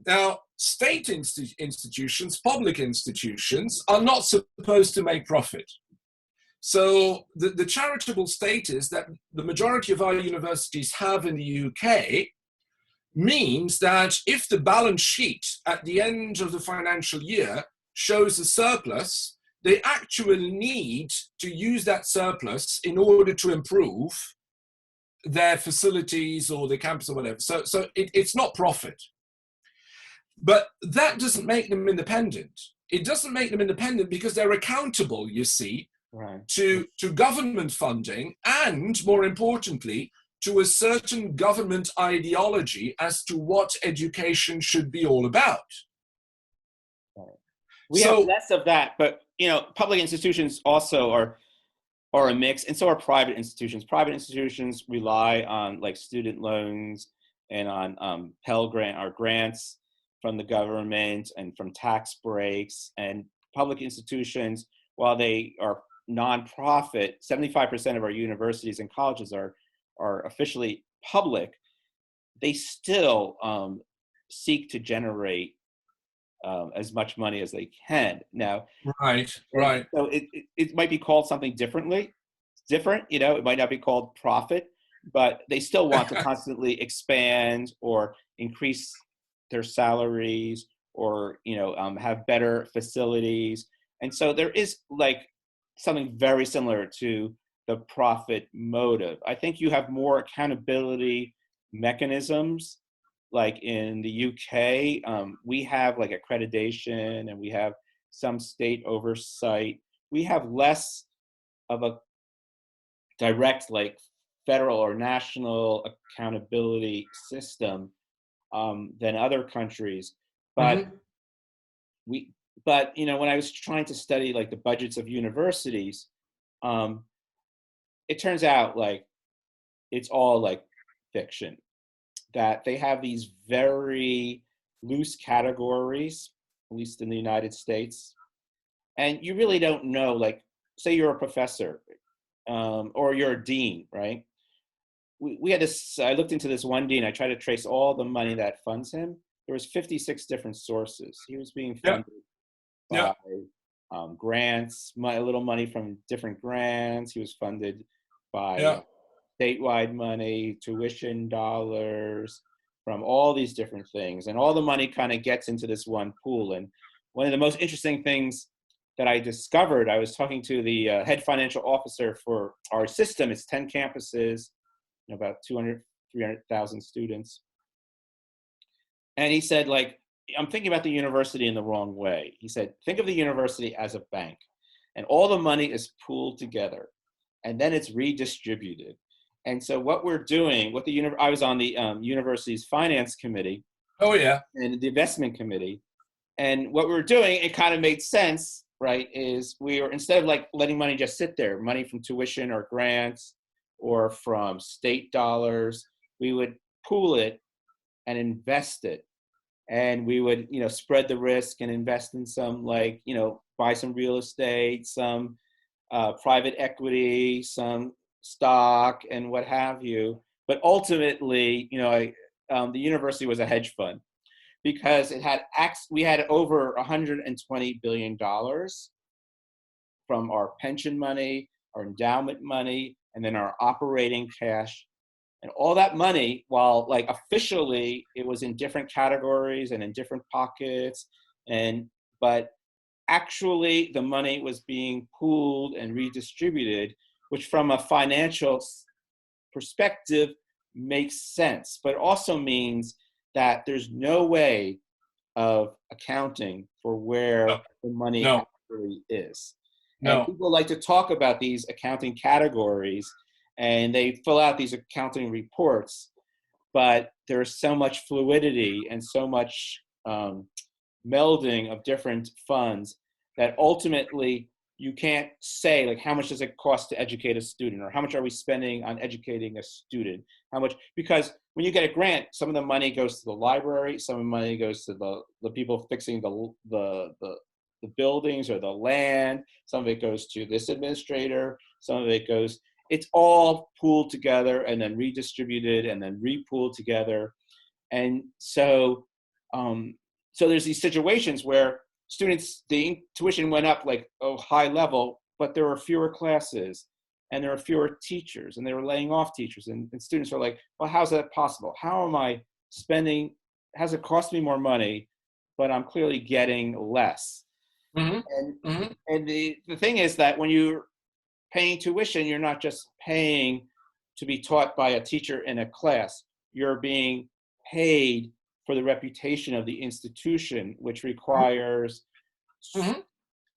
Now, state institutions, public institutions, are not supposed to make profit. So the charitable status that the majority of our universities have in the UK means that if the balance sheet at the end of the financial year shows a surplus, they actually need to use that surplus in order to improve their facilities or the campus or whatever. So it's not profit. But that doesn't make them independent. It doesn't make them independent because they're accountable, you see, right, to government funding and, more importantly, to a certain government ideology as to what education should be all about. Right. We have less of that, but public institutions also are a mix, and so are private institutions. Private institutions rely on like student loans and on Pell Grant or grants from the government and from tax breaks. And public institutions, while they are nonprofit, 75% of our universities and colleges are officially public, they still seek to generate as much money as they can. Now, right. So it might be called something differently, different, it might not be called profit, but they still want to constantly expand or increase their salaries or, have better facilities. And so there is like something very similar to the profit motive. I think you have more accountability mechanisms. Like in the UK, we have like accreditation and we have some state oversight. We have less of a direct, like federal or national accountability system than other countries. But Mm-hmm. we, when I was trying to study like the budgets of universities, um, it turns out like it's all like fiction. That they have these very loose categories, at least in the United States, and you really don't know. Like, say you're a professor, or you're a dean, right? We had this. I looked into this one dean. I tried to trace all the money that funds him. There was 56 different sources. He was being Yeah. funded Yeah. by grants, a little money from different grants. He was funded by Yeah. statewide money, tuition dollars, from all these different things. And all the money kind of gets into this one pool. And one of the most interesting things that I discovered, I was talking to the head financial officer for our system. It's 10 campuses, about 200, 300,000 students. And he said, like, I'm thinking about the university in the wrong way. He said, think of the university as a bank, and all the money is pooled together, and then it's redistributed. And so what we're doing, I was on the university's finance committee Oh yeah. and the investment committee, and what we were doing, it kind of made sense, right? Is we were, instead of like letting money just sit there, money from tuition or grants or from state dollars, we would pool it and invest it, and we would spread the risk and invest in some, like, buy some real estate, some private equity, some stock, and what have you. But ultimately, the university was a hedge fund because we had over $120 billion from our pension money, our endowment money, and then our operating cash. And all that money, while like officially it was in different categories and in different pockets, but actually the money was being pooled and redistributed, which from a financial perspective makes sense, but also means that there's no way of accounting for where No. the money No. actually is. And No. people like to talk about these accounting categories, and they fill out these accounting reports, but there's so much fluidity and so much melding of different funds that ultimately you can't say, like, how much does it cost to educate a student, or how much are we spending on educating a student, how much, because when you get a grant, some of the money goes to the library, some of the money goes to the people fixing the buildings or the land, some of it goes to this administrator, some of it goes, it's all pooled together and then redistributed and then repooled together. And so so there's these situations where students, the tuition went up like a high level, but there were fewer classes and there were fewer teachers and they were laying off teachers, and students are like, well, how's that possible? How am I spending, how's it cost me more money, but I'm clearly getting less? Mm-hmm. And Mm-hmm. the thing is that when you're paying tuition, you're not just paying to be taught by a teacher in a class. You're being paid for the reputation of the institution, which requires Mm-hmm.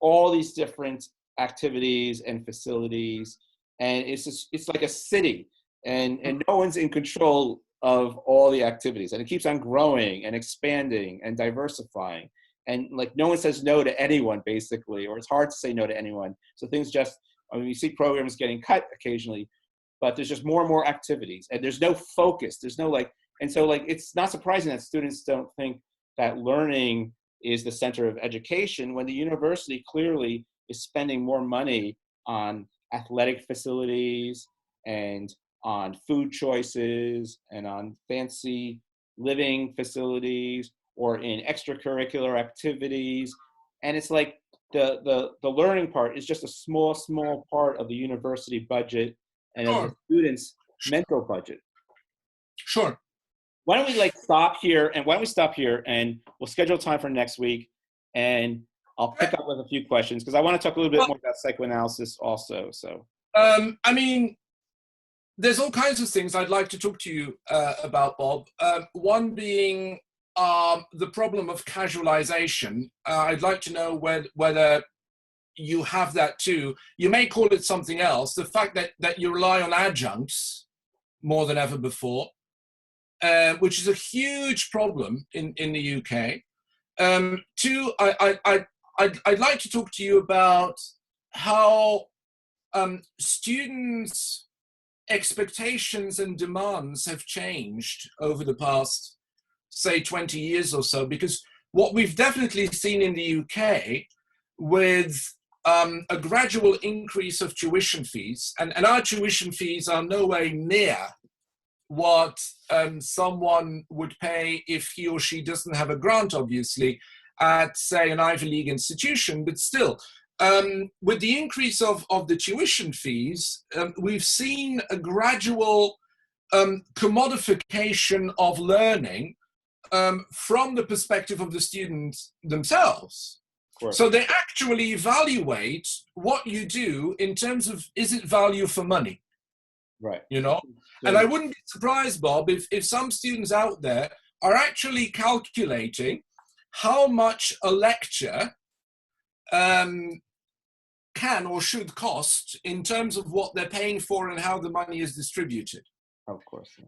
all these different activities and facilities. And it's like a city, and no one's in control of all the activities. And it keeps on growing and expanding and diversifying. And like no one says no to anyone, basically, or it's hard to say no to anyone. So things just, I mean, you see programs getting cut occasionally, but there's just more and more activities, and there's no focus. There's no like, and so like it's not surprising that students don't think that learning is the center of education when the university clearly is spending more money on athletic facilities and on food choices and on fancy living facilities or in extracurricular activities. And it's like the learning part is just a small part of the university budget and of the Sure. students' mental budget. Sure. Why don't we stop here and we'll schedule time for next week, and I'll pick up with a few questions because I want to talk a little bit more about psychoanalysis also. So, I mean, there's all kinds of things I'd like to talk to you about, Bob. One being the problem of casualization. I'd like to know whether you have that too. You may call it something else. The fact that you rely on adjuncts more than ever before, which is a huge problem in the UK. Two, I'd like to talk to you about how students' expectations and demands have changed over the past, say, 20 years or so, because what we've definitely seen in the UK with a gradual increase of tuition fees, and our tuition fees are nowhere near what someone would pay if he or she doesn't have a grant, obviously, at, say, an Ivy League institution, but still, with the increase of the tuition fees, we've seen a gradual commodification of learning from the perspective of the students themselves. So they actually evaluate what you do in terms of, is it value for money? Right. You know? And I wouldn't be surprised, Bob, if some students out there are actually calculating how much a lecture can or should cost in terms of what they're paying for and how the money is distributed. Of course. Yeah.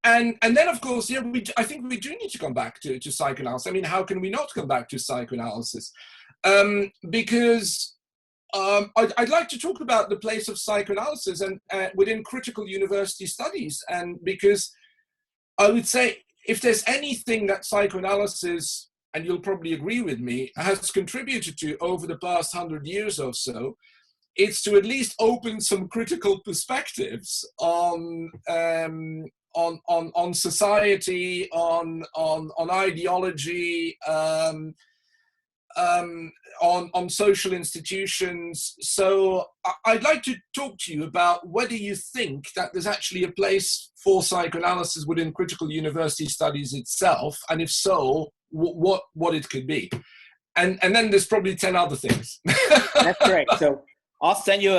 And then, of course, yeah, I think we do need to come back to psychoanalysis. I mean, how can we not come back to psychoanalysis? Because I'd like to talk about the place of psychoanalysis and within critical university studies, and because I would say if there's anything that psychoanalysis, and you'll probably agree with me, has contributed to over the past 100 years or so, it's to at least open some critical perspectives on society, on ideology, on social institutions. So I'd like to talk to you about whether you think that there's actually a place for psychoanalysis within critical university studies itself, and if so, what it could be. And then there's probably 10 other things. That's great. So I'll send you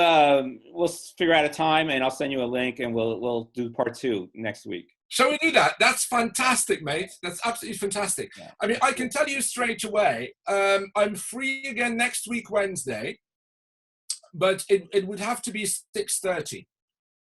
we'll figure out a time and I'll send you a link and we'll do part 2 next week. Shall we do that? That's fantastic, mate. That's absolutely fantastic. Yeah. I mean, I can tell you straight away, I'm free again next week, Wednesday, but it would have to be 6:30.